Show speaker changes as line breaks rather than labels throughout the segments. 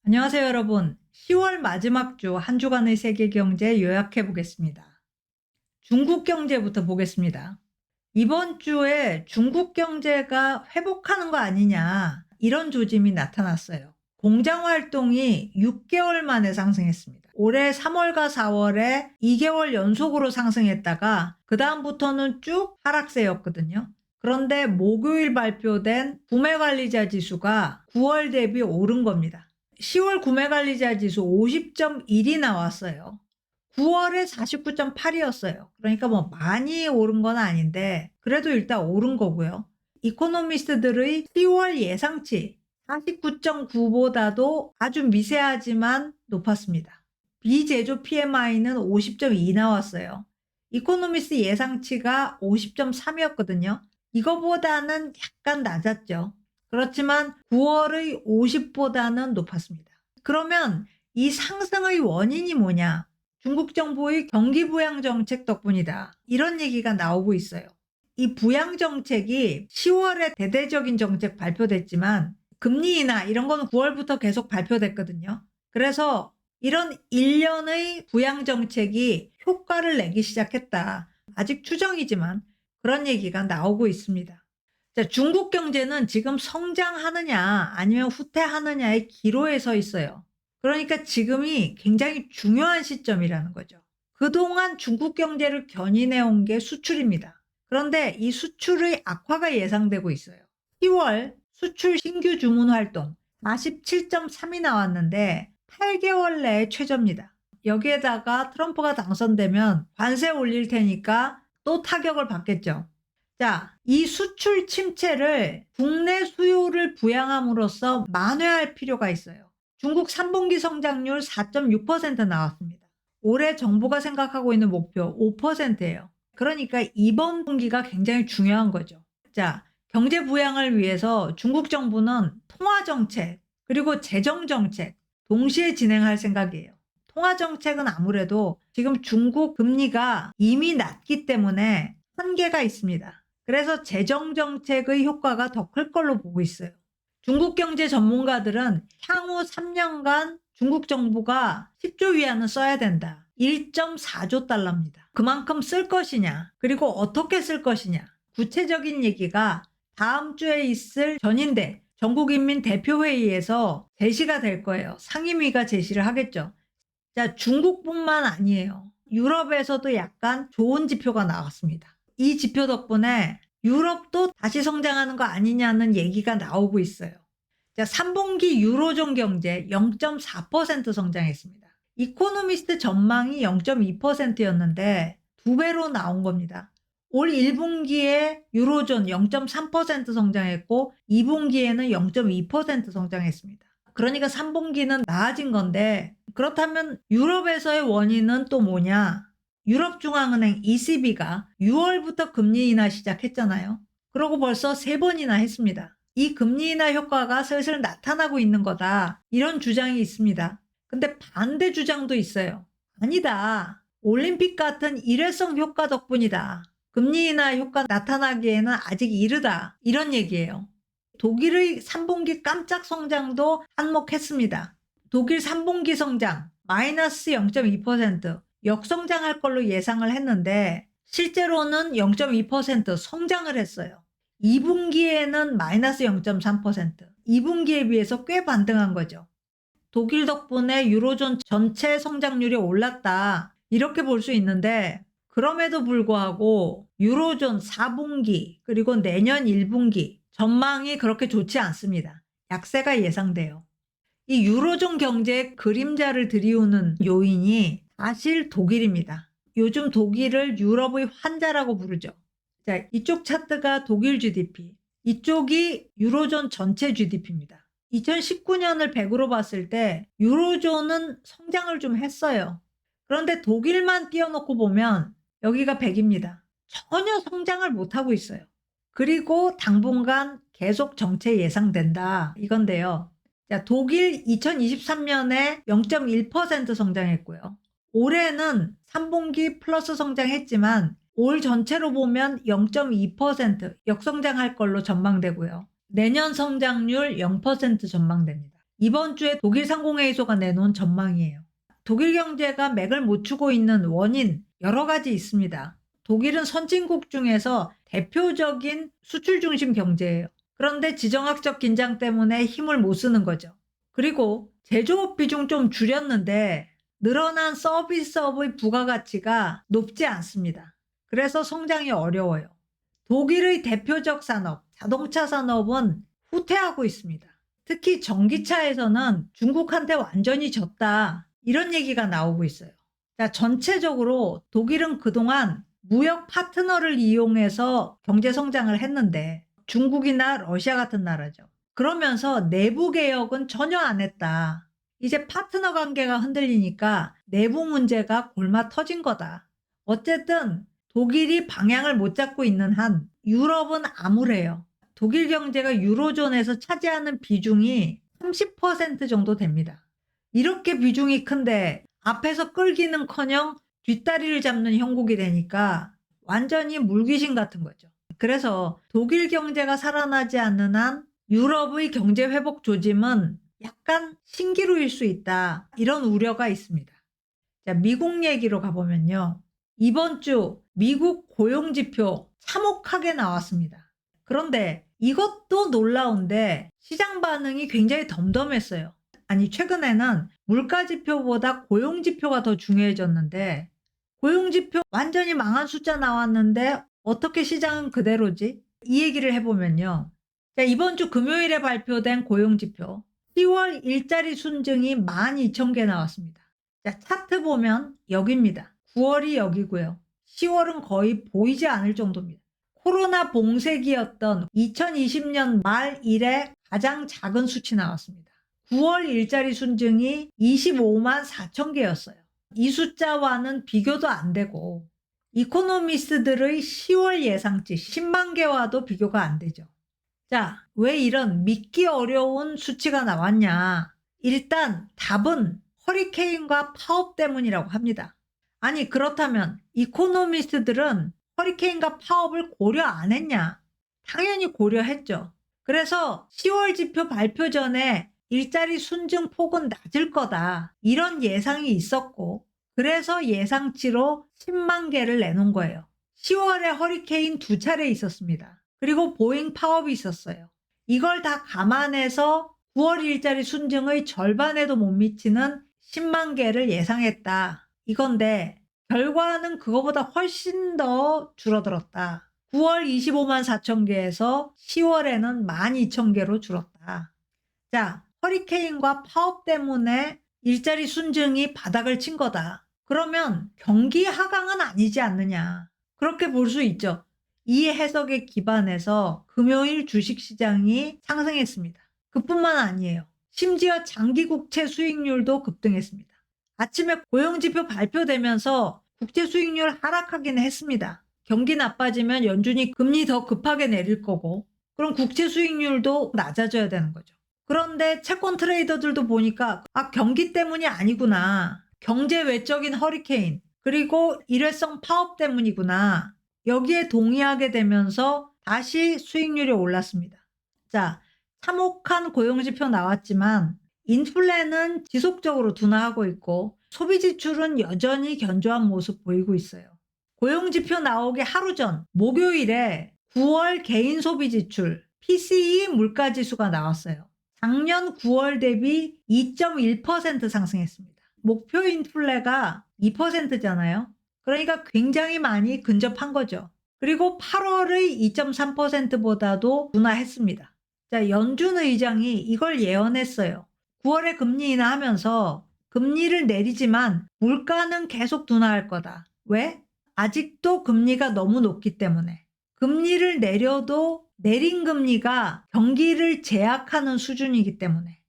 안녕하세요, 여러분. 10월 마지막 주 한 주간의 세계 경제 요약해 보겠습니다. 중국 경제부터 보겠습니다. 이번 주에 중국 경제가 회복하는 거 아니냐, 이런 조짐이 나타났어요. 공장 활동이 6개월 만에 상승했습니다. 올해 3월과 4월에 2개월 연속으로 상승했다가 그다음부터는 쭉 하락세였거든요. 그런데 목요일 발표된 구매관리자 지수가 9월 대비 오른 겁니다. 10월 구매관리자 지수 50.1이 나왔어요. 9월에 49.8이었어요. 그러니까 뭐 많이 오른 건 아닌데 그래도 일단 오른 거고요. 이코노미스트들의 10월 예상치 49.9보다도 아주 미세하지만 높았습니다. 비제조 PMI는 50.2 나왔어요. 이코노미스트 예상치가 50.3이었거든요. 이거보다는 약간 낮았죠. 그렇지만 9월의 50보다는 높았습니다. 그러면 이 상승의 원인이 뭐냐? 중국 정부의 경기 부양 정책 덕분이다. 이런 얘기가 나오고 있어요. 이 부양 정책이 10월에 대대적인 정책 발표됐지만 금리 인하 이런 거는 9월부터 계속 발표됐거든요. 그래서 이런 1년의 부양 정책이 효과를 내기 시작했다. 아직 추정이지만 그런 얘기가 나오고 있습니다. 자, 중국 경제는 지금 성장하느냐 아니면 후퇴하느냐의 기로에 서 있어요. 그러니까 지금이 굉장히 중요한 시점이라는 거죠. 그동안 중국 경제를 견인해 온 게 수출입니다. 그런데 이 수출의 악화가 예상되고 있어요. 10월 수출 신규 주문 활동 47.3이 나왔는데 8개월 내에 최저입니다. 여기에다가 트럼프가 당선되면 관세 올릴 테니까 또 타격을 받겠죠. 자, 이 수출 침체를 국내 수요를 부양함으로써 만회할 필요가 있어요. 중국 3분기 성장률 4.6% 나왔습니다. 올해 정부가 생각하고 있는 목표 5%예요. 그러니까 이번 분기가 굉장히 중요한 거죠. 자, 경제 부양을 위해서 중국 정부는 통화 정책 그리고 재정 정책 동시에 진행할 생각이에요. 통화 정책은 아무래도 지금 중국 금리가 이미 낮기 때문에 한계가 있습니다. 그래서 재정 정책의 효과가 더 클 걸로 보고 있어요. 중국 경제 전문가들은 향후 3년간 중국 정부가 10조 위안을 써야 된다. 1.4조 달러입니다. 그만큼 쓸 것이냐, 그리고 어떻게 쓸 것이냐. 구체적인 얘기가 다음 주에 있을 전인대 전국인민대표회의에서 제시가 될 거예요. 상임위가 제시를 하겠죠. 자, 중국뿐만 아니에요. 유럽에서도 약간 좋은 지표가 나왔습니다. 이 지표 덕분에 유럽도 다시 성장하는 거 아니냐는 얘기가 나오고 있어요. 자, 3분기 유로존 경제 0.4% 성장했습니다. 이코노미스트 전망이 0.2%였는데 2배로 나온 겁니다. 올 1분기에 유로존 0.3% 성장했고 2분기에는 0.2% 성장했습니다. 그러니까 3분기는 나아진 건데 그렇다면 유럽에서의 원인은 또 뭐냐? 유럽중앙은행 ECB가 6월부터 금리 인하 시작했잖아요. 그러고 벌써 3번이나 했습니다. 이 금리 인하 효과가 슬슬 나타나고 있는 거다. 이런 주장이 있습니다. 근데 반대 주장도 있어요. 아니다. 올림픽 같은 일회성 효과 덕분이다. 금리 인하 효과 나타나기에는 아직 이르다. 이런 얘기예요. 독일의 3분기 깜짝 성장도 한몫했습니다. 독일 3분기 성장 마이너스 0.2% 역성장할 걸로 예상을 했는데 실제로는 0.2% 성장을 했어요. 2분기에는 마이너스 0.3%, 2분기에 비해서 꽤 반등한 거죠. 독일 덕분에 유로존 전체 성장률이 올랐다. 이렇게 볼 수 있는데 그럼에도 불구하고 유로존 4분기 그리고 내년 1분기 전망이 그렇게 좋지 않습니다. 약세가 예상돼요. 이 유로존 경제의 그림자를 들이우는 요인이 사실 독일입니다. 요즘 독일을 유럽의 환자라고 부르죠. 자, 이쪽 차트가 독일 GDP, 이쪽이 유로존 전체 GDP입니다. 2019년을 100으로 봤을 때 유로존은 성장을 좀 했어요. 그런데 독일만 띄워놓고 보면 여기가 100입니다. 전혀 성장을 못하고 있어요. 그리고 당분간 계속 정체 예상된다. 이건데요. 자, 독일 2023년에 0.1% 성장했고요. 올해는 3분기 플러스 성장했지만 올 전체로 보면 0.2% 역성장할 걸로 전망되고요. 내년 성장률 0% 전망됩니다. 이번 주에 독일 상공회의소가 내놓은 전망이에요. 독일 경제가 맥을 못 추고 있는 원인 여러 가지 있습니다. 독일은 선진국 중에서 대표적인 수출 중심 경제예요. 그런데 지정학적 긴장 때문에 힘을 못 쓰는 거죠. 그리고 제조업 비중 좀 줄였는데 늘어난 서비스업의 부가가치가 높지 않습니다. 그래서 성장이 어려워요. 독일의 대표적 산업, 자동차 산업은 후퇴하고 있습니다. 특히 전기차에서는 중국한테 완전히 졌다. 이런 얘기가 나오고 있어요. 자, 전체적으로 독일은 그동안 무역 파트너를 이용해서 경제 성장을 했는데 중국이나 러시아 같은 나라죠. 그러면서 내부 개혁은 전혀 안 했다. 이제 파트너 관계가 흔들리니까 내부 문제가 골마 터진 거다. 어쨌든 독일이 방향을 못 잡고 있는 한 유럽은 암울해요. 독일 경제가 유로존에서 차지하는 비중이 30% 정도 됩니다. 이렇게 비중이 큰데 앞에서 끌기는커녕 뒷다리를 잡는 형국이 되니까 완전히 물귀신 같은 거죠. 그래서 독일 경제가 살아나지 않는 한 유럽의 경제 회복 조짐은 약간 신기루일 수 있다. 이런 우려가 있습니다. 자, 미국 얘기로 가보면요. 이번 주 미국 고용지표 참혹하게 나왔습니다. 그런데 이것도 놀라운데 시장 반응이 굉장히 덤덤했어요. 아니, 최근에는 물가지표보다 고용지표가 더 중요해졌는데 고용지표 완전히 망한 숫자 나왔는데 어떻게 시장은 그대로지? 이 얘기를 해보면요. 자, 이번 주 금요일에 발표된 고용지표 10월 일자리 순증이 12,000개 나왔습니다. 자, 차트 보면 여기입니다. 9월이 여기고요. 10월은 거의 보이지 않을 정도입니다. 코로나 봉쇄기였던 2020년 말 이래 가장 작은 수치 나왔습니다. 9월 일자리 순증이 25만 4천 개였어요. 이 숫자와는 비교도 안 되고 이코노미스트들의 10월 예상치 10만 개와도 비교가 안 되죠. 자, 왜 이런 믿기 어려운 수치가 나왔냐? 일단 답은 허리케인과 파업 때문이라고 합니다. 아니, 그렇다면 이코노미스트들은 허리케인과 파업을 고려 안 했냐? 당연히 고려했죠. 그래서 10월 지표 발표 전에 일자리 순증 폭은 낮을 거다. 이런 예상이 있었고, 그래서 예상치로 10만 개를 내놓은 거예요. 10월에 허리케인 2차례 있었습니다. 그리고 보잉 파업이 있었어요. 이걸 다 감안해서 9월 일자리 순증의 절반에도 못 미치는 10만 개를 예상했다. 이건데 결과는 그거보다 훨씬 더 줄어들었다. 9월 25만 4천 개에서 10월에는 12,000개로 줄었다. 자, 허리케인과 파업 때문에 일자리 순증이 바닥을 친 거다. 그러면 경기 하강은 아니지 않느냐. 그렇게 볼 수 있죠. 이 해석에 기반해서 금요일 주식시장이 상승했습니다. 그뿐만 아니에요. 심지어 장기 국채 수익률도 급등했습니다. 아침에 고용지표 발표되면서 국채 수익률 하락하긴 했습니다. 경기 나빠지면 연준이 금리 더 급하게 내릴 거고 그럼 국채 수익률도 낮아져야 되는 거죠. 그런데 채권 트레이더들도 보니까 경기 때문이 아니구나. 경제 외적인 허리케인 그리고 일회성 파업 때문이구나. 여기에 동의하게 되면서 다시 수익률이 올랐습니다. 자, 참혹한 고용지표 나왔지만 인플레는 지속적으로 둔화하고 있고 소비 지출은 여전히 견조한 모습 보이고 있어요. 고용지표 나오기 하루 전 목요일에 9월 개인 소비 지출 PCE 물가지수가 나왔어요. 작년 9월 대비 2.1% 상승했습니다. 목표 인플레가 2%잖아요. 그러니까 굉장히 많이 근접한 거죠. 그리고 8월의 2.3%보다도 둔화했습니다. 자, 연준 의장이 이걸 예언했어요. 9월에 금리 인하하면서 금리를 내리지만 물가는 계속 둔화할 거다. 왜? 아직도 금리가 너무 높기 때문에. 금리를 내려도 내린 금리가 경기를 제약하는 수준이기 때문에.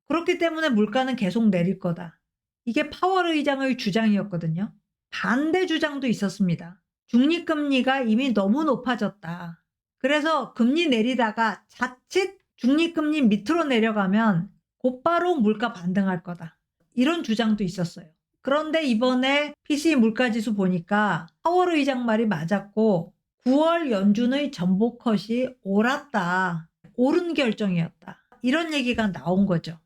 그렇기 때문에 물가는 계속 내릴 거다. 이게 파월 의장의 주장이었거든요. 반대 주장도 있었습니다. 중립금리가 이미 너무 높아졌다. 그래서 금리 내리다가 자칫 중립금리 밑으로 내려가면 곧바로 물가 반등할 거다. 이런 주장도 있었어요. 그런데 이번에 PCE 물가지수 보니까 파월 의장 말이 맞았고 9월 연준의 전복컷이 옳았다. 옳은 결정이었다. 이런 얘기가 나온 거죠.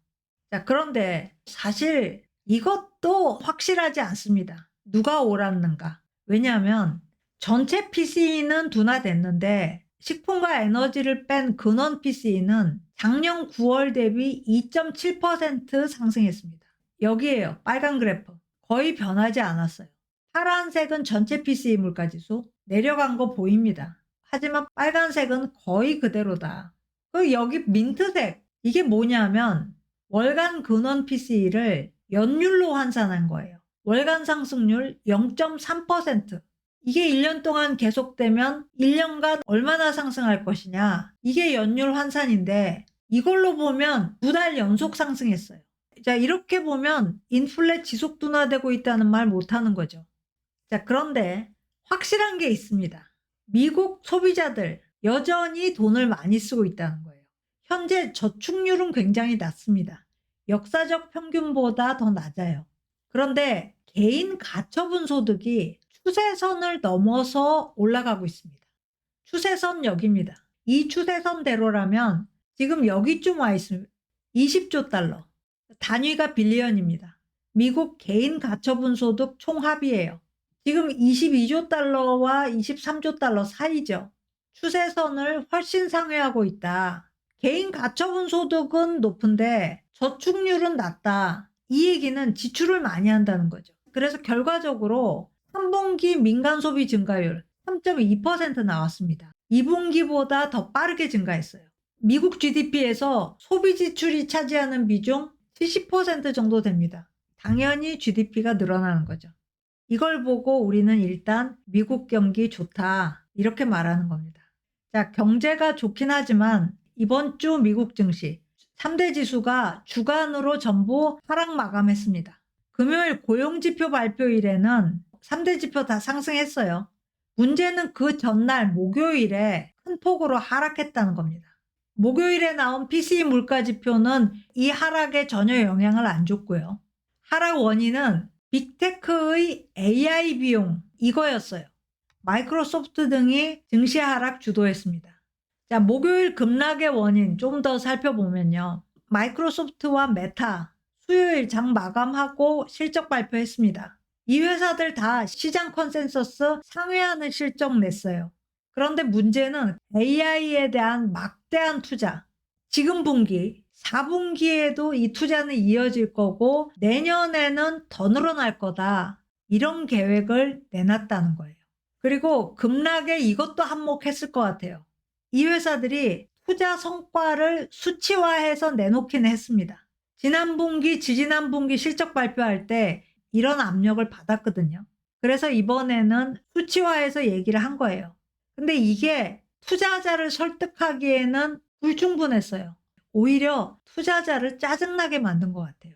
자, 그런데 사실 이것도 확실하지 않습니다. 누가 옳았는가? 왜냐하면 전체 PCE는 둔화됐는데 식품과 에너지를 뺀 근원 PCE는 작년 9월 대비 2.7% 상승했습니다. 여기에요. 빨간 그래프. 거의 변하지 않았어요. 파란색은 전체 PCE 물가지수 내려간 거 보입니다. 하지만 빨간색은 거의 그대로다. 여기 민트색 이게 뭐냐면 월간 근원 PCE를 연율로 환산한 거예요. 월간 상승률 0.3%. 이게 1년 동안 계속되면 1년간 얼마나 상승할 것이냐. 이게 연율 환산인데 이걸로 보면 2달 연속 상승했어요. 자, 이렇게 보면 인플레 지속 둔화되고 있다는 말 못하는 거죠. 자, 그런데 확실한 게 있습니다. 미국 소비자들 여전히 돈을 많이 쓰고 있다는 거예요. 현재 저축률은 굉장히 낮습니다. 역사적 평균보다 더 낮아요. 그런데 개인 가처분 소득이 추세선을 넘어서 올라가고 있습니다. 추세선 여기입니다. 이 추세선대로라면 지금 여기쯤 와 있습니다. 20조 달러. 단위가 빌리언입니다. 미국 개인 가처분 소득 총합이에요. 지금 22조 달러와 23조 달러 사이죠. 추세선을 훨씬 상회하고 있다. 개인 가처분 소득은 높은데 저축률은 낮다. 이 얘기는 지출을 많이 한다는 거죠. 그래서 결과적으로 3분기 민간 소비 증가율 3.2% 나왔습니다. 2분기보다 더 빠르게 증가했어요. 미국 GDP에서 소비 지출이 차지하는 비중 70% 정도 됩니다. 당연히 GDP가 늘어나는 거죠. 이걸 보고 우리는 일단 미국 경기 좋다 이렇게 말하는 겁니다. 자, 경제가 좋긴 하지만 이번 주 미국 증시 3대 지수가 주간으로 전부 하락 마감했습니다. 금요일 고용지표 발표일에는 3대 지표 다 상승했어요. 문제는 그 전날 목요일에 큰 폭으로 하락했다는 겁니다. 목요일에 나온 PCE 물가지표는 이 하락에 전혀 영향을 안 줬고요. 하락 원인은 빅테크의 AI 비용 이거였어요. 마이크로소프트 등이 증시 하락 주도했습니다. 자, 목요일 급락의 원인 좀 더 살펴보면요. 마이크로소프트와 메타 수요일 장 마감하고 실적 발표했습니다. 이 회사들 다 시장 컨센서스 상회하는 실적 냈어요. 그런데 문제는 AI에 대한 막대한 투자. 지금 분기 4분기에도 이 투자는 이어질 거고 내년에는 더 늘어날 거다. 이런 계획을 내놨다는 거예요. 그리고 급락에 이것도 한몫했을 것 같아요. 이 회사들이 투자 성과를 수치화해서 내놓긴 했습니다. 지난 분기, 지지난 분기 실적 발표할 때 이런 압력을 받았거든요. 그래서 이번에는 수치화해서 얘기를 한 거예요. 근데 이게 투자자를 설득하기에는 불충분했어요. 오히려 투자자를 짜증나게 만든 것 같아요.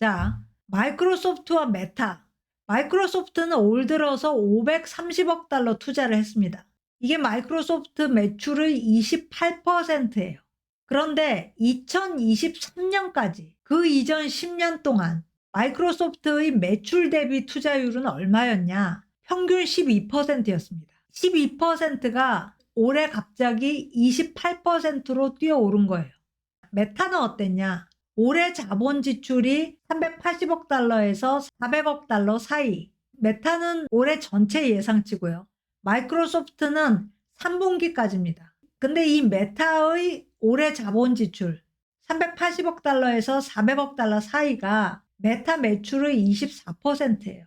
자, 마이크로소프트와 메타. 마이크로소프트는 올 들어서 530억 달러 투자를 했습니다. 이게 마이크로소프트 매출의 28%예요. 그런데 2023년까지 그 이전 10년 동안 마이크로소프트의 매출 대비 투자율은 얼마였냐? 평균 12%였습니다. 12%가 올해 갑자기 28%로 뛰어오른 거예요. 메타는 어땠냐? 올해 자본 지출이 380억 달러에서 400억 달러 사이. 메타는 올해 전체 예상치고요. 마이크로소프트는 3분기까지입니다. 근데 이 메타의 올해 자본 지출 380억 달러에서 400억 달러 사이가 메타 매출의 24%예요.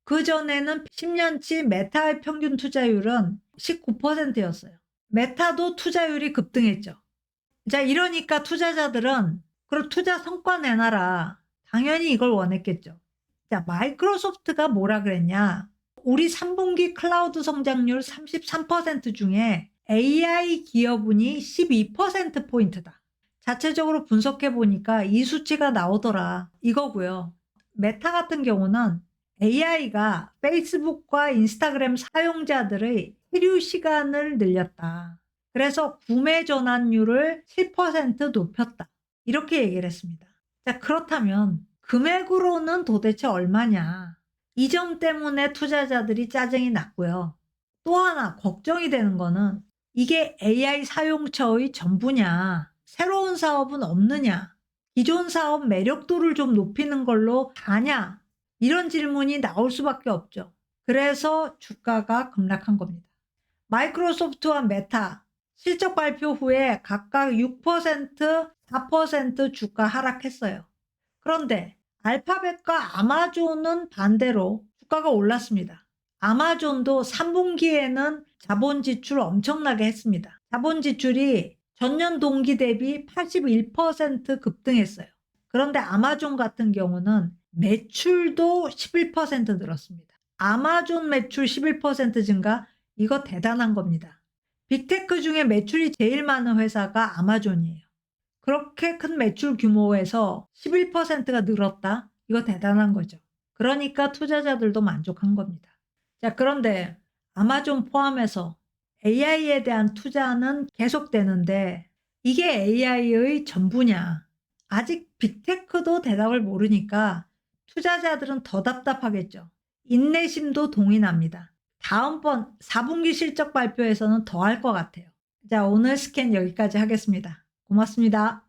그 전에는 10년치 메타의 평균 투자율은 19%였어요. 메타도 투자율이 급등했죠. 자, 이러니까 투자자들은 그럼 투자 성과 내놔라. 당연히 이걸 원했겠죠. 자, 마이크로소프트가 뭐라 그랬냐? 우리 3분기 클라우드 성장률 33% 중에 AI 기여분이 12%포인트다. 자체적으로 분석해 보니까 이 수치가 나오더라. 이거고요. 메타 같은 경우는 AI가 페이스북과 인스타그램 사용자들의 체류 시간을 늘렸다. 그래서 구매 전환율을 7% 높였다. 이렇게 얘기를 했습니다. 자, 그렇다면 금액으로는 도대체 얼마냐? 이 점 때문에 투자자들이 짜증이 났고요. 또 하나 걱정이 되는 거는 이게 AI 사용처의 전부냐? 새로운 사업은 없느냐? 기존 사업 매력도를 좀 높이는 걸로 가냐? 이런 질문이 나올 수밖에 없죠. 그래서 주가가 급락한 겁니다. 마이크로소프트와 메타 실적 발표 후에 각각 6%, 4% 주가 하락했어요. 그런데 알파벳과 아마존은 반대로 주가가 올랐습니다. 아마존도 3분기에는 자본 지출 엄청나게 했습니다. 자본 지출이 전년 동기 대비 81% 급등했어요. 그런데 아마존 같은 경우는 매출도 11% 늘었습니다. 아마존 매출 11% 증가, 이거 대단한 겁니다. 빅테크 중에 매출이 제일 많은 회사가 아마존이에요. 그렇게 큰 매출 규모에서 11%가 늘었다? 이거 대단한 거죠. 그러니까 투자자들도 만족한 겁니다. 자, 그런데 아마존 포함해서 AI에 대한 투자는 계속되는데 이게 AI의 전부냐? 아직 빅테크도 대답을 모르니까 투자자들은 더 답답하겠죠. 인내심도 동의납니다. 다음번 4분기 실적 발표에서는 더 할 것 같아요. 자, 오늘 스캔 여기까지 하겠습니다. 고맙습니다.